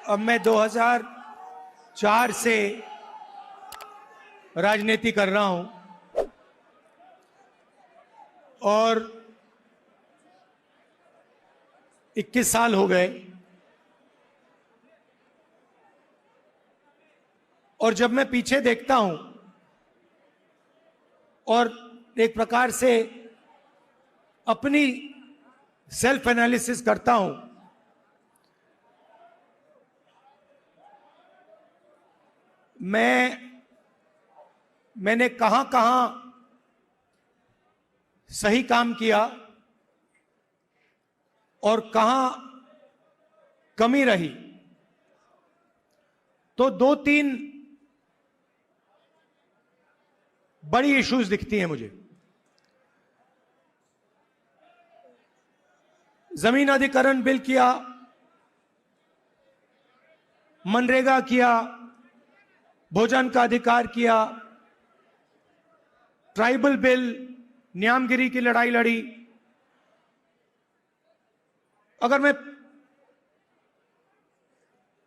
अब मैं 2004 से राजनीति कर रहा हूं और 21 साल हो गए। और जब मैं पीछे देखता हूं और एक प्रकार से अपनी सेल्फ एनालिसिस करता हूं, मैंने कहां कहां सही काम किया और कहां कमी रही, तो 2-3 बड़ी इश्यूज दिखती हैं मुझे। जमीन अधिग्रहण बिल किया, मनरेगा किया, भोजन का अधिकार किया, ट्राइबल बिल, न्यामगिरी की लड़ाई लड़ी। अगर मैं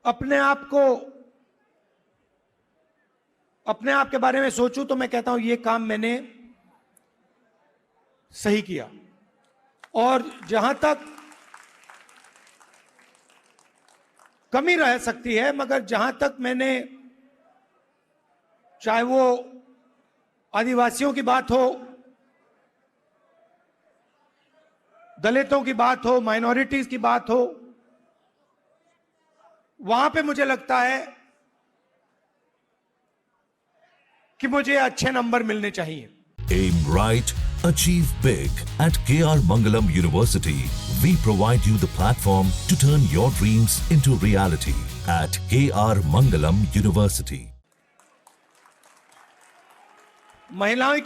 अपने आप के बारे में सोचूं तो मैं कहता हूं ये काम मैंने सही किया। और जहां तक कमी रह सकती है, मगर जहां तक मैंने, चाहे वो आदिवासियों की बात हो, दलितों की बात हो, माइनॉरिटीज की बात हो, वहां पे मुझे लगता है कि मुझे अच्छे नंबर मिलने चाहिए। Aim right, achieve big. At KR Mangalam University, we provide you the platform to turn your dreams into reality. At KR Mangalam University. महिलाओं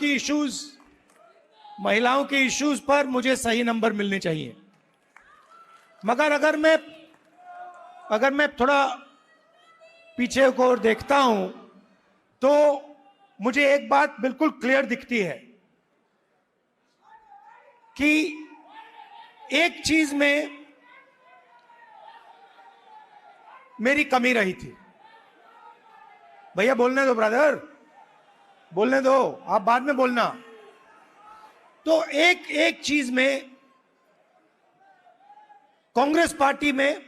के इश्यूज पर मुझे सही नंबर मिलने चाहिए। मगर अगर मैं थोड़ा पीछे को देखता हूं तो मुझे एक बात बिल्कुल क्लियर दिखती है कि एक चीज में मेरी कमी रही थी। भैया बोलने दो, ब्रदर बोलने दो, आप बाद में बोलना। तो एक चीज में कांग्रेस पार्टी में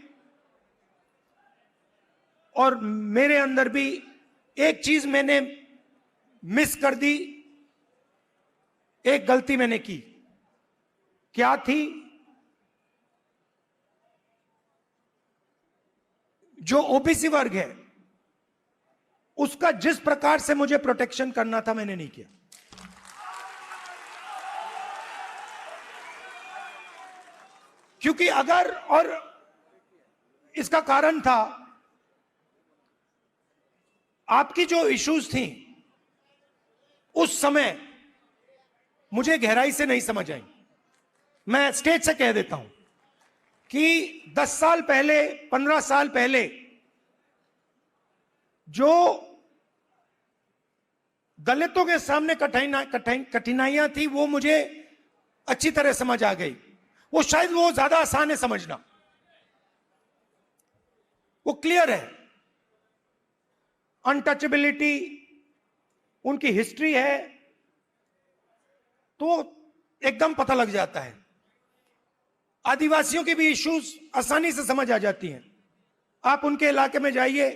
और मेरे अंदर भी एक चीज मैंने मिस कर दी, एक गलती मैंने की। क्या थी? जो ओबीसी वर्ग है उसका जिस प्रकार से मुझे प्रोटेक्शन करना था, मैंने नहीं किया। क्योंकि अगर, और इसका कारण था आपकी जो इश्यूज थी उस समय मुझे गहराई से नहीं समझ आई। मैं स्टेज से कह देता हूं कि 10 साल पहले, 15 साल पहले जो दलितों के सामने कठिनाइयां थी वो मुझे अच्छी तरह समझ आ गई। वो शायद वो ज्यादा आसान है समझना, वो क्लियर है। अनटचेबिलिटी, उनकी हिस्ट्री है तो एकदम पता लग जाता है। आदिवासियों की भी इश्यूज आसानी से समझ आ जाती हैं। आप उनके इलाके में जाइए,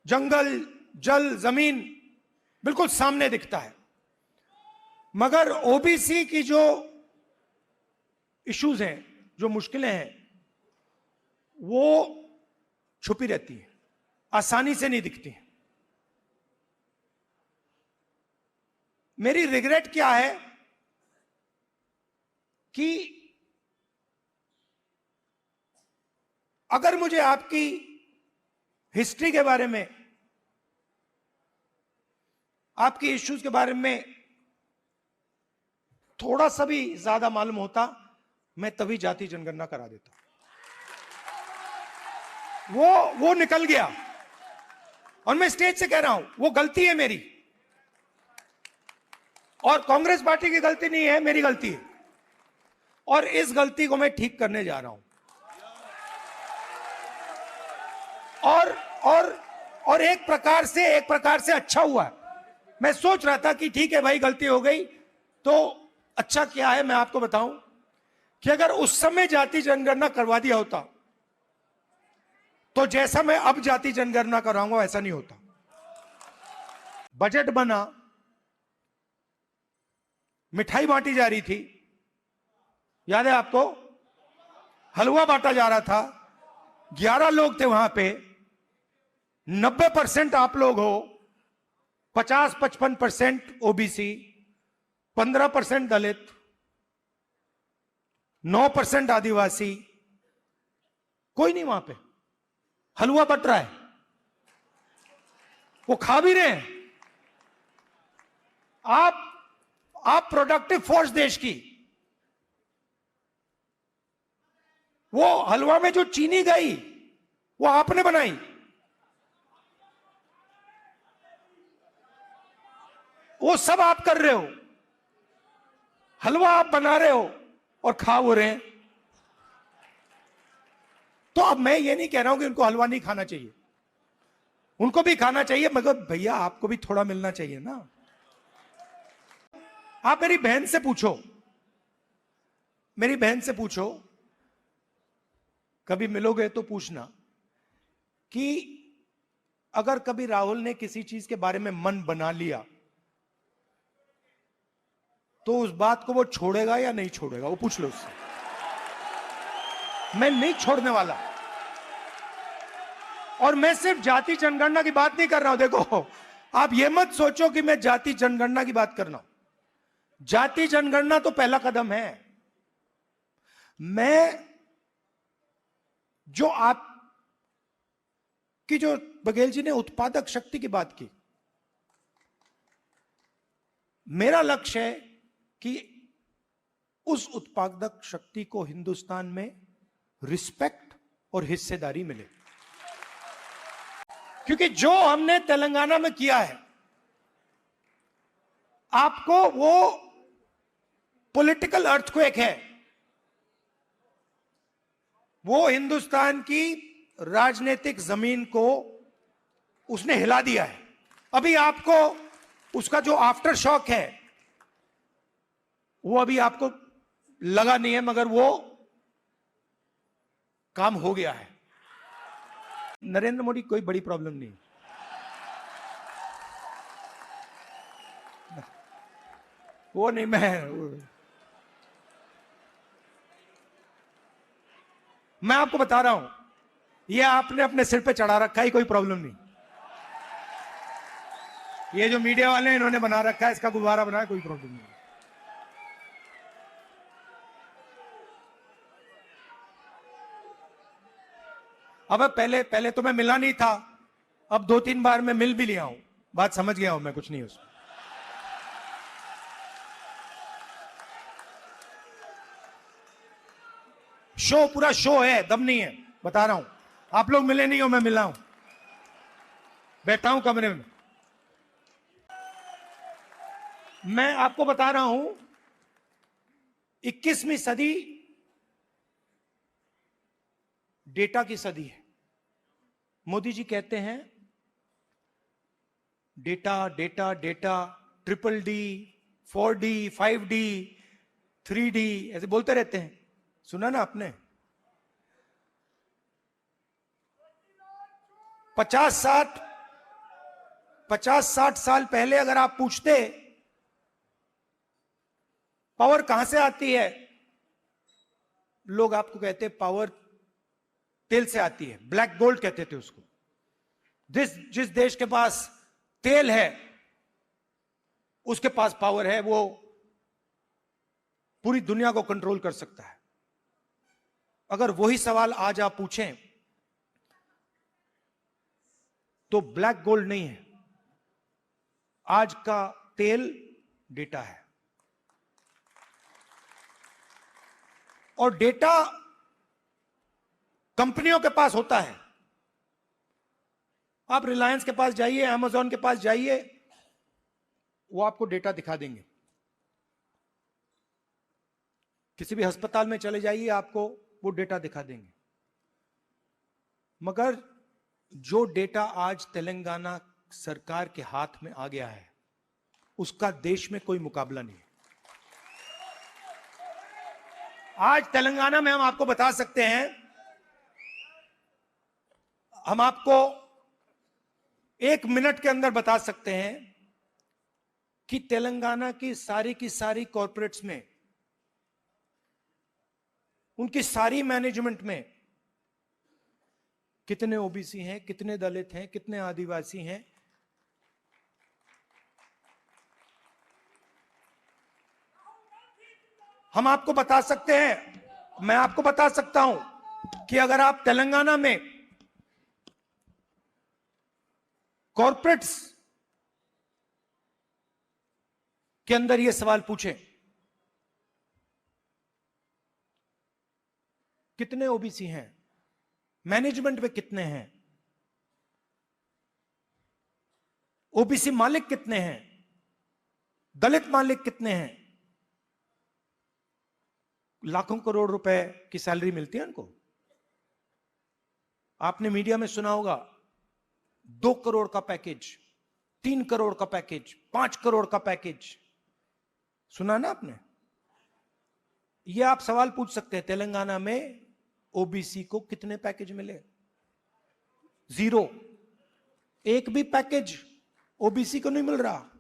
जंगल, जल, जमीन बिल्कुल सामने दिखता है। मगर ओबीसी की जो इश्यूज हैं, जो मुश्किलें हैं, वो छुपी रहती हैं, आसानी से नहीं दिखती हैं। मेरी रिग्रेट क्या है कि अगर मुझे आपकी हिस्ट्री के बारे में, आपकी इश्यूज के बारे में थोड़ा सा भी ज्यादा मालूम होता, मैं तभी जाति जनगणना करा देता। वो निकल गया और मैं स्टेज से कह रहा हूं वो गलती है मेरी, और कांग्रेस पार्टी की गलती नहीं है, मेरी गलती है। और इस गलती को मैं ठीक करने जा रहा हूं। और और एक प्रकार से अच्छा हुआ। मैं सोच रहा था कि ठीक है भाई, गलती हो गई, तो अच्छा क्या है मैं आपको बताऊं कि अगर उस समय जाति जनगणना करवा दिया होता तो जैसा मैं अब जाति जनगणना कराऊंगा वैसा नहीं होता। बजट बना, मिठाई बांटी जा रही थी, याद है आपको? हलवा बांटा जा रहा था, 11 लोग थे वहां पे, 90% आप लोग हो, 50-55% ओबीसी, 15% दलित, 9% आदिवासी, कोई नहीं वहां पे। हलवा बट रहा है, वो खा भी रहे हैं। आप प्रोडक्टिव फोर्स देश की, वो हलवा में जो चीनी गई वो आपने बनाई, वो सब आप कर रहे हो। हलवा आप बना रहे हो और खा वो रहे हैं। तो अब मैं ये नहीं कह रहा हूं कि उनको हलवा नहीं खाना चाहिए, उनको भी खाना चाहिए, मगर भैया आपको भी थोड़ा मिलना चाहिए ना। आप मेरी बहन से पूछो, मेरी बहन से पूछो, कभी मिलोगे तो पूछना कि अगर कभी राहुल ने किसी चीज के बारे में मन बना लिया तो उस बात को वो छोड़ेगा या नहीं छोड़ेगा, वो पूछ लो उससे। मैं नहीं छोड़ने वाला। और मैं सिर्फ जाति जनगणना की बात नहीं कर रहा हूं। देखो, आप ये मत सोचो कि मैं जाति जनगणना की बात कर रहा हूं। जाति जनगणना तो पहला कदम है। मैं जो आपकी जो बघेल जी ने उत्पादक शक्ति की बात की, मेरा लक्ष्य है कि उस उत्पादक शक्ति को हिंदुस्तान में रिस्पेक्ट और हिस्सेदारी मिले। क्योंकि जो हमने तेलंगाना में किया है, आपको वो पॉलिटिकल अर्थक्वेक है, वो हिंदुस्तान की राजनीतिक जमीन को उसने हिला दिया है। अभी आपको उसका जो आफ्टर शॉक है वो अभी आपको लगा नहीं है, मगर वो काम हो गया है। नरेंद्र मोदी कोई बड़ी प्रॉब्लम नहीं, वो नहीं। मैं आपको बता रहा हूं, ये आपने अपने सिर पे चढ़ा रखा है, कोई प्रॉब्लम नहीं। ये जो मीडिया वाले हैं इन्होंने बना रखा है, इसका गुब्बारा बनाया, कोई प्रॉब्लम नहीं। अब पहले तो मैं मिला नहीं था, अब 2-3 बार मैं मिल भी लिया हूं, बात समझ गया हूं मैं, कुछ नहीं उसमें। शो पूरा शो है, दम नहीं है, बता रहा हूं। आप लोग मिले नहीं हो, मैं मिला हूं, बैठा हूं कमरे में। मैं आपको बता रहा हूं, 21वीं सदी डेटा की सदी है। मोदी जी कहते हैं data data data, DDD, 4D, 5D, 3D, ऐसे बोलते रहते हैं, सुना ना आपने? 50-60 साल पहले अगर आप पूछते पावर कहां से आती है, लोग आपको कहते पावर तेल से आती है, ब्लैक गोल्ड कहते थे उसको। जिस देश के पास तेल है उसके पास पावर है, वो पूरी दुनिया को कंट्रोल कर सकता है। अगर वही सवाल आज आप पूछें तो ब्लैक गोल्ड नहीं है, आज का तेल डेटा है। और डेटा कंपनियों के पास होता है। आप रिलायंस के पास जाइए, अमेज़न के पास जाइए, वो आपको डेटा दिखा देंगे। किसी भी अस्पताल में चले जाइए, आपको वो डेटा दिखा देंगे। मगर जो डेटा आज तेलंगाना सरकार के हाथ में आ गया है, उसका देश में कोई मुकाबला नहीं है। आज तेलंगाना में हम आपको बता सकते हैं, हम आपको 1 मिनट के अंदर बता सकते हैं कि तेलंगाना की सारी कॉर्पोरेट्स में, उनकी सारी मैनेजमेंट में कितने ओबीसी हैं, कितने दलित हैं, कितने आदिवासी हैं। हम आपको बता सकते हैं, मैं आपको बता सकता हूं कि अगर आप तेलंगाना में कॉर्पोरेट्स के अंदर यह सवाल पूछें, कितने ओबीसी हैं, मैनेजमेंट में कितने हैं, ओबीसी मालिक कितने हैं, दलित मालिक कितने हैं, लाखों करोड़ रुपए की सैलरी मिलती है उनको। आपने मीडिया में सुना होगा 2 करोड़ का पैकेज, 3 करोड़ का पैकेज, 5 करोड़ का पैकेज, सुना ना आपने? यह आप सवाल पूछ सकते हैं, तेलंगाना में ओबीसी को कितने पैकेज मिले? 0। एक भी पैकेज ओबीसी को नहीं मिल रहा,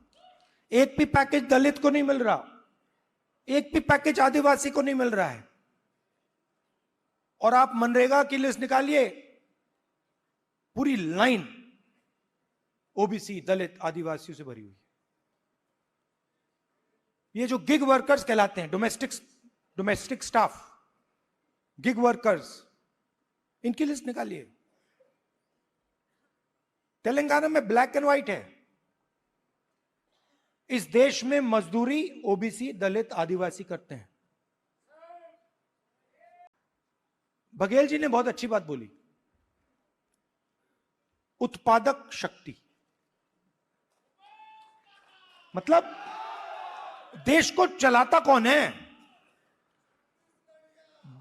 एक भी पैकेज दलित को नहीं मिल रहा, एक भी पैकेज आदिवासी को नहीं मिल रहा है। और आप मनरेगा की लिस्ट निकालिए, पूरी लाइन ओबीसी, दलित, आदिवासियों से भरी हुई है। ये जो गिग वर्कर्स कहलाते हैं, डोमेस्टिक स्टाफ, गिग वर्कर्स, इनकी लिस्ट निकालिए। तेलंगाना में ब्लैक एंड व्हाइट है, इस देश में मजदूरी ओबीसी, दलित, आदिवासी करते हैं। बघेल जी ने बहुत अच्छी बात बोली, उत्पादक शक्ति। मतलब देश को चलाता कौन है?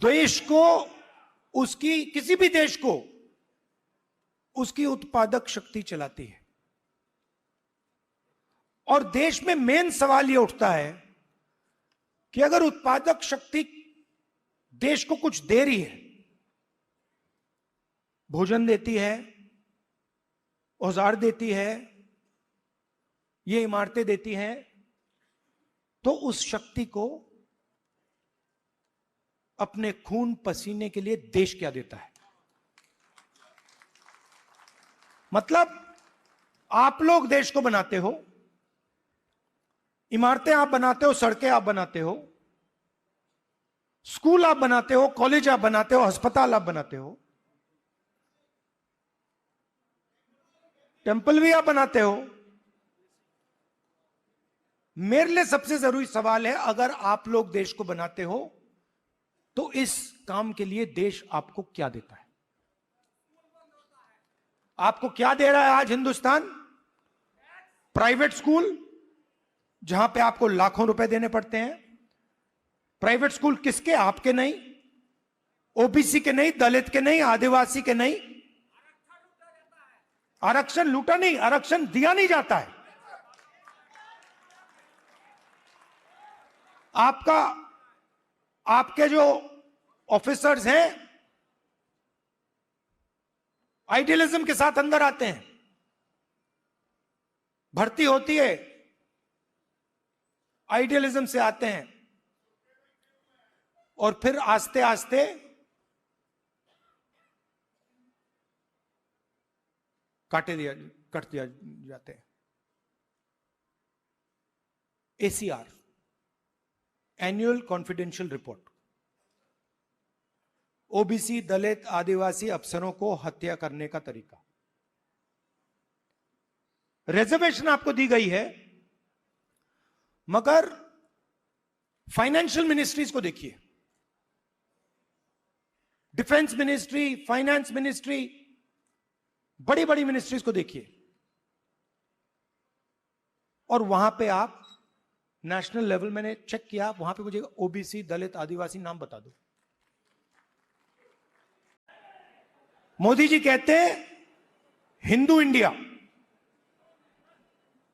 देश को, उसकी, किसी भी देश को उसकी उत्पादक शक्ति चलाती है। और देश में मेन सवाल यह उठता है कि अगर उत्पादक शक्ति देश को कुछ दे रही है, भोजन देती है, औजार देती है, ये इमारतें देती हैं, तो उस शक्ति को अपने खून पसीने के लिए देश क्या देता है? मतलब आप लोग देश को बनाते हो, इमारतें आप बनाते हो, सड़कें आप बनाते हो, स्कूल आप बनाते हो, कॉलेज आप बनाते हो, अस्पताल आप बनाते हो, टेंपल भी आप बनाते हो। मेरे लिए सबसे जरूरी सवाल है, अगर आप लोग देश को बनाते हो तो इस काम के लिए देश आपको क्या देता है? आपको क्या दे रहा है आज हिंदुस्तान? प्राइवेट स्कूल, जहां पे आपको लाखों रुपए देने पड़ते हैं। प्राइवेट स्कूल किसके? आपके नहीं, ओबीसी के नहीं, दलित के नहीं, आदिवासी के नहीं। आरक्षण लूटा नहीं, आरक्षण दिया नहीं जाता है। आपके जो ऑफिसर्स हैं आइडियलिज्म के साथ अंदर आते हैं, भर्ती होती है, आइडियलिज्म से आते हैं और फिर आस्ते आस्ते कट दिया जाते हैं। ACR, annual confidential report, OBC, दलित, आदिवासी अफसरों को हत्या करने का तरीका। रिजर्वेशन आपको दी गई है, मगर फाइनेंशियल मिनिस्ट्रीज को देखिए, डिफेंस मिनिस्ट्री, फाइनेंस मिनिस्ट्री, बड़ी बड़ी मिनिस्ट्रीज को देखिए, और वहां पे आप नेशनल लेवल, मैंने चेक किया, वहां पे मुझे ओबीसी, दलित, आदिवासी नाम बता दो। मोदी जी कहते हैं हिंदू इंडिया,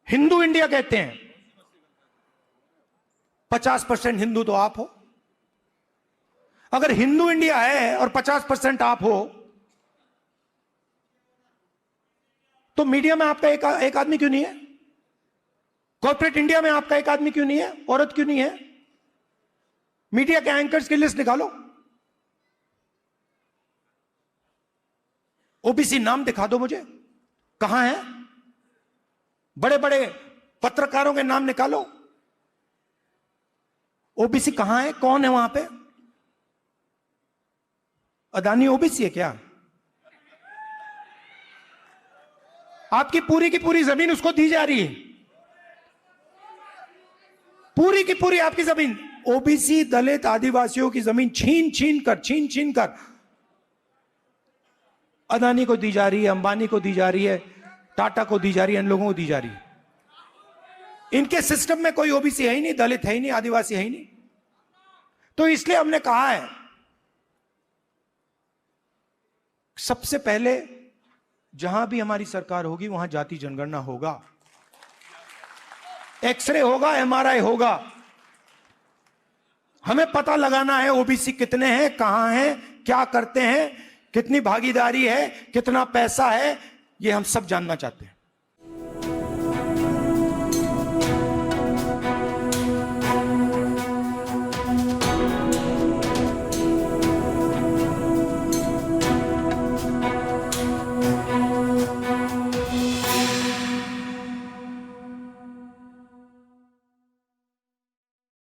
हिंदू इंडिया कहते हैं। 50% हिंदू तो आप हो। अगर हिंदू इंडिया है और 50% आप हो, तो मीडिया में आपका एक आदमी क्यों नहीं है? कॉर्पोरेट इंडिया में आपका एक आदमी क्यों नहीं है? औरत क्यों नहीं है? मीडिया के एंकर्स की लिस्ट निकालो, ओबीसी नाम दिखा दो मुझे, कहां है? बड़े बड़े पत्रकारों के नाम निकालो, ओबीसी कहां है? कौन है वहां पे? अदानी ओबीसी है क्या? आपकी पूरी की पूरी जमीन उसको दी जा रही है, पूरी की पूरी आपकी जमीन। ओबीसी दलित आदिवासियों की जमीन छीन छीन कर अदानी को दी जा रही है, अंबानी को दी जा रही है, टाटा को दी जा रही है, इन लोगों को दी जा रही है। इनके सिस्टम में कोई ओबीसी है ही नहीं, दलित है ही नहीं, आदिवासी है ही नहीं। तो इसलिए हमने कहा है, सबसे पहले जहां भी हमारी सरकार होगी वहां जाति जनगणना होगा, एक्सरे होगा, एमआरआई होगा। हमें पता लगाना है ओबीसी कितने हैं, कहां हैं, क्या करते हैं, कितनी भागीदारी है, कितना पैसा है, ये हम सब जानना चाहते हैं।